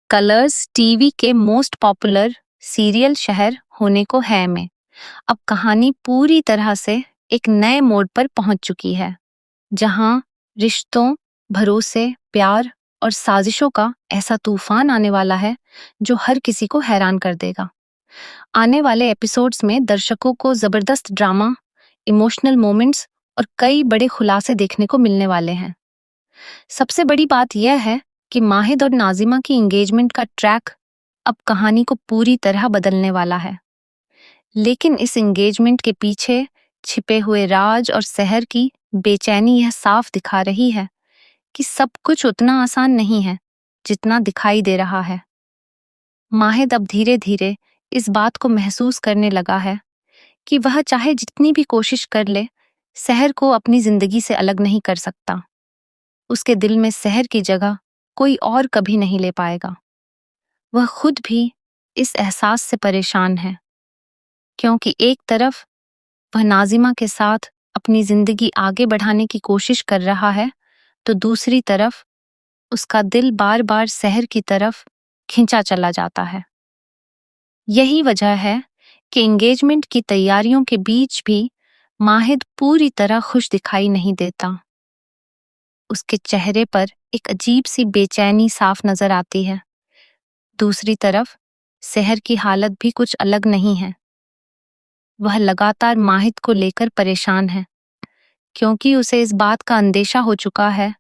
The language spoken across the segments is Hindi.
कलर्स टीवी के मोस्ट पॉपुलर सीरियल शहर होने को है में अब कहानी पूरी तरह से एक नए मोड़ पर पहुंच चुकी है, जहां रिश्तों, भरोसे, प्यार और साजिशों का ऐसा तूफान आने वाला है जो हर किसी को हैरान कर देगा। आने वाले एपिसोड्स में दर्शकों को जबरदस्त ड्रामा, इमोशनल मोमेंट्स और कई बड़े खुलासे देखने को मिलने वाले हैं। सबसे बड़ी बात यह है कि माहिद और नाजिमा की एंगेजमेंट का ट्रैक अब कहानी को पूरी तरह बदलने वाला है। लेकिन इस एंगेजमेंट के पीछे छिपे हुए राज और सहर की बेचैनी यह साफ दिखा रही है कि सब कुछ उतना आसान नहीं है जितना दिखाई दे रहा है। माहिद अब धीरे धीरे इस बात को महसूस करने लगा है कि वह चाहे जितनी भी कोशिश कर ले, सहर को अपनी जिंदगी से अलग नहीं कर सकता। उसके दिल में सहर की जगह कोई और कभी नहीं ले पाएगा। वह खुद भी इस एहसास से परेशान है, क्योंकि एक तरफ वह नाजिमा के साथ अपनी जिंदगी आगे बढ़ाने की कोशिश कर रहा है, तो दूसरी तरफ उसका दिल बार बार सहर की तरफ खिंचा चला जाता है। यही वजह है कि एंगेजमेंट की तैयारियों के बीच भी माहिद पूरी तरह खुश दिखाई नहीं देता। उसके चेहरे पर एक अजीब सी बेचैनी साफ नजर आती है। दूसरी तरफ सहर की हालत भी कुछ अलग नहीं है। वह लगातार माहिद को लेकर परेशान है, क्योंकि उसे इस बात का अंदेशा हो चुका है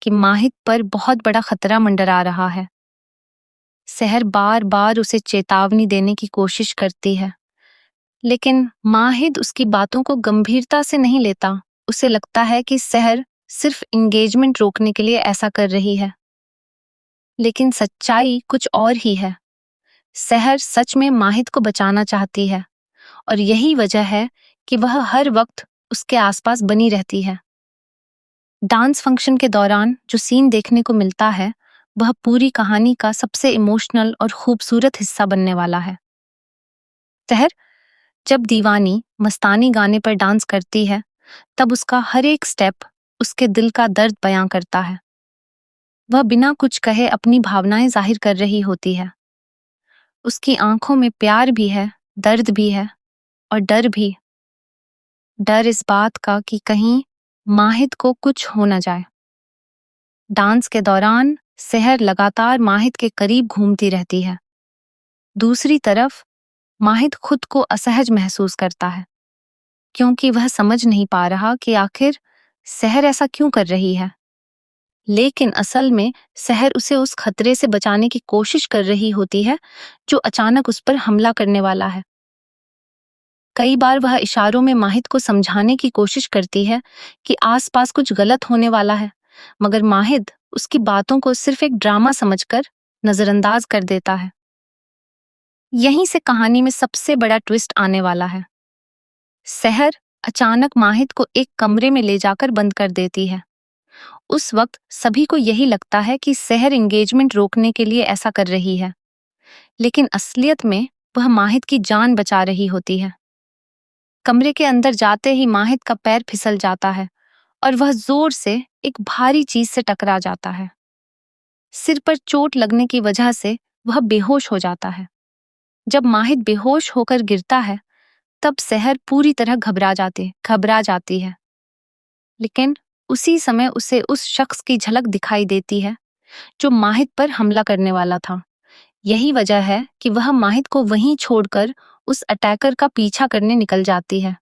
कि माहिद पर बहुत बड़ा खतरा मंडरा रहा है। सहर बार बार उसे चेतावनी देने की कोशिश करती है, लेकिन माहिद उसकी बातों को गंभीरता से नहीं लेता। उसे लगता है कि सहर सिर्फ एंगेजमेंट रोकने के लिए ऐसा कर रही है, लेकिन सच्चाई कुछ और ही है। सहर सच में माहिद को बचाना चाहती है, और यही वजह है कि वह हर वक्त उसके आसपास बनी रहती है। डांस फंक्शन के दौरान जो सीन देखने को मिलता है, वह पूरी कहानी का सबसे इमोशनल और खूबसूरत हिस्सा बनने वाला है। सहर जब दीवानी मस्तानी गाने पर डांस करती है, तब उसका हर एक स्टेप उसके दिल का दर्द बयां करता है। वह बिना कुछ कहे अपनी भावनाएं जाहिर कर रही होती है। उसकी आंखों में प्यार भी है, दर्द भी है और डर भी। डर इस बात का कि कहीं माहिद को कुछ हो न जाए। डांस के दौरान सहर लगातार माहिद के करीब घूमती रहती है। दूसरी तरफ माहिद खुद को असहज महसूस करता है, क्योंकि वह समझ नहीं पा रहा कि आखिर सहर ऐसा क्यों कर रही है। लेकिन असल में सहर उसे उस खतरे से बचाने की कोशिश कर रही होती है जो अचानक उस पर हमला करने वाला है। कई बार वह इशारों में माहिद को समझाने की कोशिश करती है कि आसपास कुछ गलत होने वाला है, मगर माहिद उसकी बातों को सिर्फ एक ड्रामा समझकर नजरअंदाज कर देता है। यहीं से कहानी में सबसे बड़ा ट्विस्ट आने वाला है। सहर अचानक माहिद को एक कमरे में ले जाकर बंद कर देती है। उस वक्त सभी को यही लगता है कि सहर एंगेजमेंट रोकने के लिए ऐसा कर रही है, लेकिन असलियत में वह माहिद की जान बचा रही होती है। कमरे के अंदर जाते ही माहिद का पैर फिसल जाता है और वह जोर से एक भारी चीज से टकरा जाता है। सिर पर चोट लगने की वजह से वह बेहोश हो जाता है। जब माहिद बेहोश होकर गिरता है, तब सहर पूरी तरह घबरा जाती है। लेकिन उसी समय उसे उस शख्स की झलक दिखाई देती है जो माहिद पर हमला करने वाला था। यही वजह है कि वह माहिद को वहीं छोड़कर उस अटैकर का पीछा करने निकल जाती है।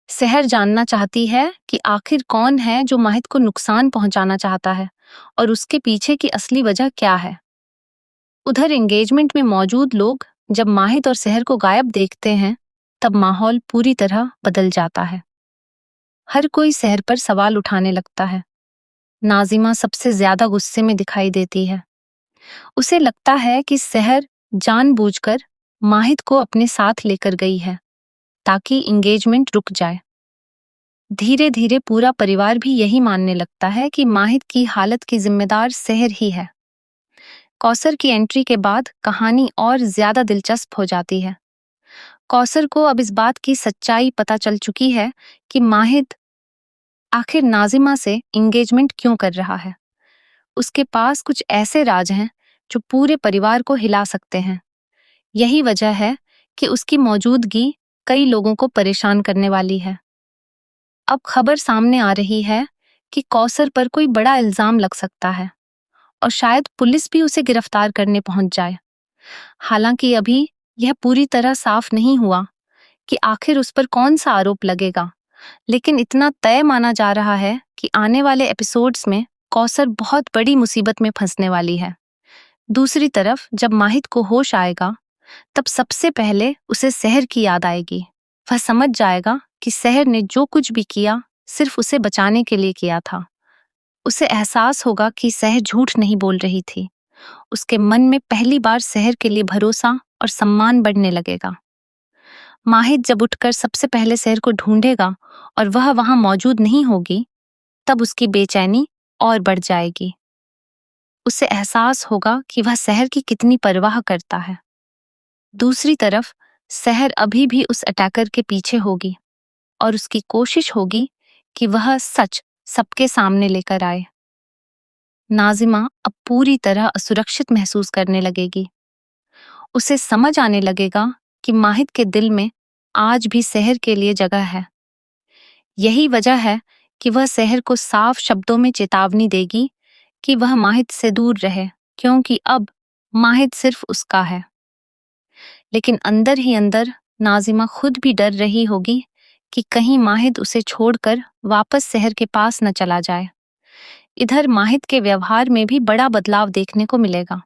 सहर जानना चाहती है कि आखिर कौन है जो माहिद को नुकसान पहुंचाना चाहता है और उसके पीछे की असली वजह क्या है। उधर एंगेजमेंट में मौजूद लोग जब माहिद और सहर को गायब देखते हैं, तब माहौल पूरी तरह बदल जाता है। हर कोई सहर पर सवाल उठाने लगता है। नाजिमा सबसे ज्यादा गुस्से में दिखाई देती है। उसे लगता है कि सहर जानबूझकर माहिद को अपने साथ लेकर गई है ताकि एंगेजमेंट रुक जाए। धीरे धीरे पूरा परिवार भी यही मानने लगता है कि माहिद की हालत की जिम्मेदार सहर ही है। कौसर की एंट्री के बाद कहानी और ज्यादा दिलचस्प हो जाती है। कौसर को अब इस बात की सच्चाई पता चल चुकी है कि माहिद आखिर नाजिमा से एंगेजमेंट क्यों कर रहा है। उसके पास कुछ ऐसे राज हैं जो पूरे परिवार को हिला सकते हैं। यही वजह है कि उसकी मौजूदगी कई लोगों को परेशान करने वाली है। अब खबर सामने आ रही है कि कौसर पर कोई बड़ा इल्जाम लग सकता है और शायद पुलिस भी उसे गिरफ्तार करने पहुंच जाए। हालांकि अभी यह पूरी तरह साफ नहीं हुआ कि आखिर उस पर कौन सा आरोप लगेगा, लेकिन इतना तय माना जा रहा है कि आने वाले एपिसोड्स में कौसर बहुत बड़ी मुसीबत में फंसने वाली है। दूसरी तरफ जब माहिद को होश आएगा, तब सबसे पहले उसे सहर की याद आएगी। वह समझ जाएगा कि सहर ने जो कुछ भी किया सिर्फ उसे बचाने के लिए किया था। उसे एहसास होगा कि सहर झूठ नहीं बोल रही थी। उसके मन में पहली बार सहर के लिए भरोसा और सम्मान बढ़ने लगेगा। माहिद जब उठकर सबसे पहले सहर को ढूंढेगा और वह वहां मौजूद नहीं होगी, तब उसकी बेचैनी और बढ़ जाएगी। उसे एहसास होगा कि वह सहर की कितनी परवाह करता है। दूसरी तरफ सहर अभी भी उस अटैकर के पीछे होगी और उसकी कोशिश होगी कि वह सच सबके सामने लेकर आए। नाजिमा अब पूरी तरह असुरक्षित महसूस करने लगेगी। उसे समझ आने लगेगा कि माहिद के दिल में आज भी सहर के लिए जगह है। यही वजह है कि वह सहर को साफ शब्दों में चेतावनी देगी कि वह माहिद से दूर रहे, क्योंकि अब माहिद सिर्फ उसका है। लेकिन अंदर ही अंदर नाजिमा खुद भी डर रही होगी कि कहीं माहिद उसे छोड़कर वापस सहर के पास न चला जाए। इधर माहिद के व्यवहार में भी बड़ा बदलाव देखने को मिलेगा।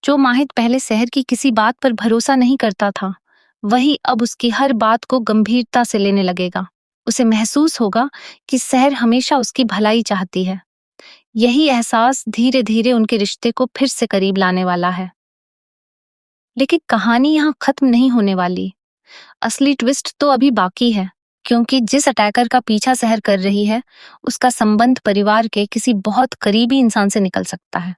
जो माहिद पहले सहर की किसी बात पर भरोसा नहीं करता था, वही अब उसकी हर बात को गंभीरता से लेने लगेगा। उसे महसूस होगा कि सहर हमेशा उसकी भलाई चाहती है। यही एहसास धीरे धीरे उनके रिश्ते को फिर से करीब लाने वाला है। लेकिन कहानी यहाँ खत्म नहीं होने वाली। असली ट्विस्ट तो अभी बाकी है, क्योंकि जिस अटैकर का पीछा सहर कर रही है, उसका संबंध परिवार के किसी बहुत करीबी इंसान से निकल सकता है।